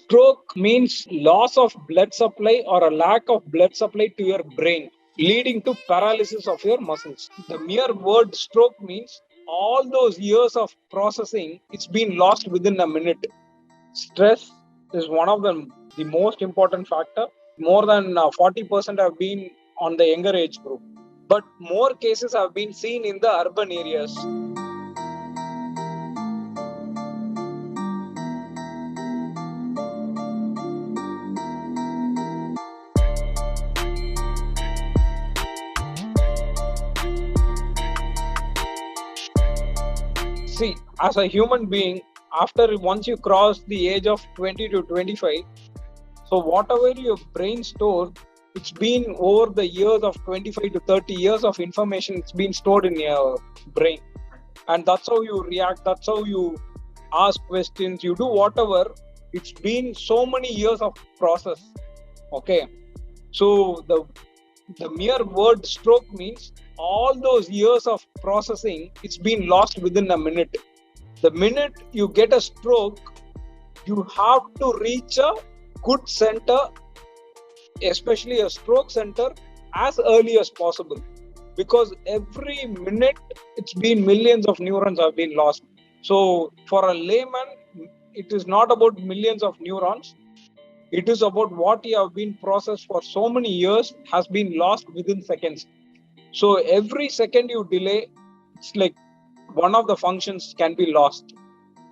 Stroke means loss of blood supply or a lack of blood supply to your brain, leading to paralysis of your muscles. The mere word stroke means all those years of processing, it's been lost within a minute. Stress is one of the most important factor. More than 40% have been on the younger age group. But more cases have been seen in the urban areas. See, as a human being, after once you cross the age of 20 to 25, so whatever your brain stored, it's been over the years of 25 to 30 years of information, it's been stored in your brain. And that's how you react, that's how you ask questions, you do whatever. It's been so many years of process. Okay. So the mere word stroke means all those years of processing, it's been lost within a minute. The minute you get a stroke, you have to reach a good center, especially a stroke center, as early as possible. Because every minute, it's been millions of neurons have been lost. So for a layman, it is not about millions of neurons. It is about what you have been processed for so many years has been lost within seconds. So every second you delay, it's like one of the functions can be lost.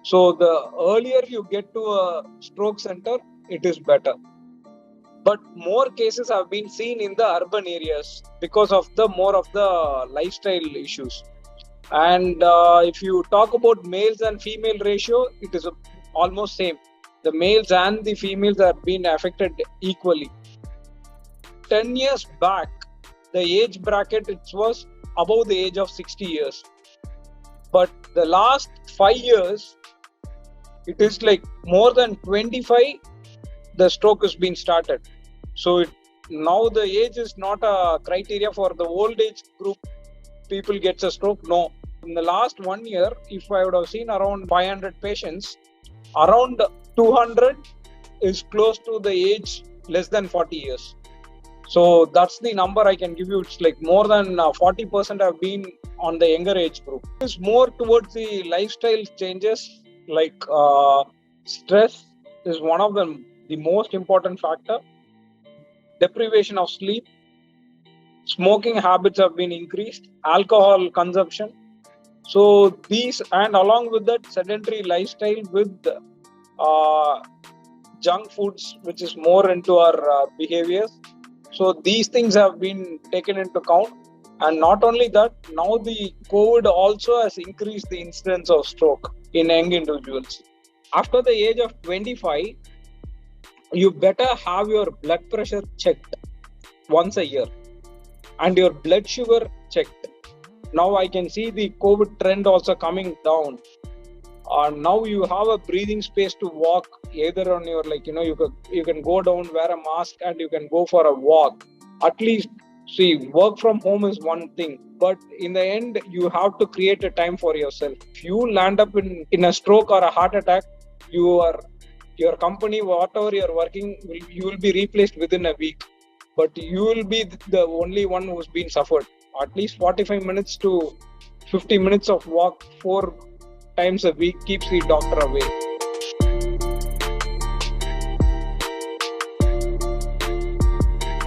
So the earlier you get to a stroke center, it is better. But more cases have been seen in the urban areas because of the more of the lifestyle issues. And if you talk about males and female ratio, it is almost same. The males and the females are being affected equally. 10 years back, the age bracket, it was above the age of 60 years. But the last 5 years, it is like more than 25, the stroke has been started. So now the age is not a criteria for the old age group people gets a stroke. No. In the last 1 year, if I would have seen around 500 patients, around 200 is close to the age less than 40 years. So that's the number I can give you. It's like more than 40% have been on the younger age group. It's more towards the lifestyle changes, like stress is one of them, the most important factor. Deprivation of sleep, smoking habits have been increased, alcohol consumption. So these, and along with that, sedentary lifestyle with junk foods, which is more into our behaviors. So these things have been taken into account. And not only that, now the COVID also has increased the incidence of stroke in young individuals. After the age of 25, you better have your blood pressure checked once a year and your blood sugar checked. Now I can see the COVID trend also coming down. Now you have a breathing space to walk either on your, you can go down, wear a mask, and you can go for a walk. At least, see, work from home is one thing, but in the end, you have to create a time for yourself. If you land up in a stroke or a heart attack, your company, whatever you're working, you will be replaced within a week. But you will be the only one who's been suffered. At least 45 minutes to 50 minutes of walk 4 times a week keeps the doctor away.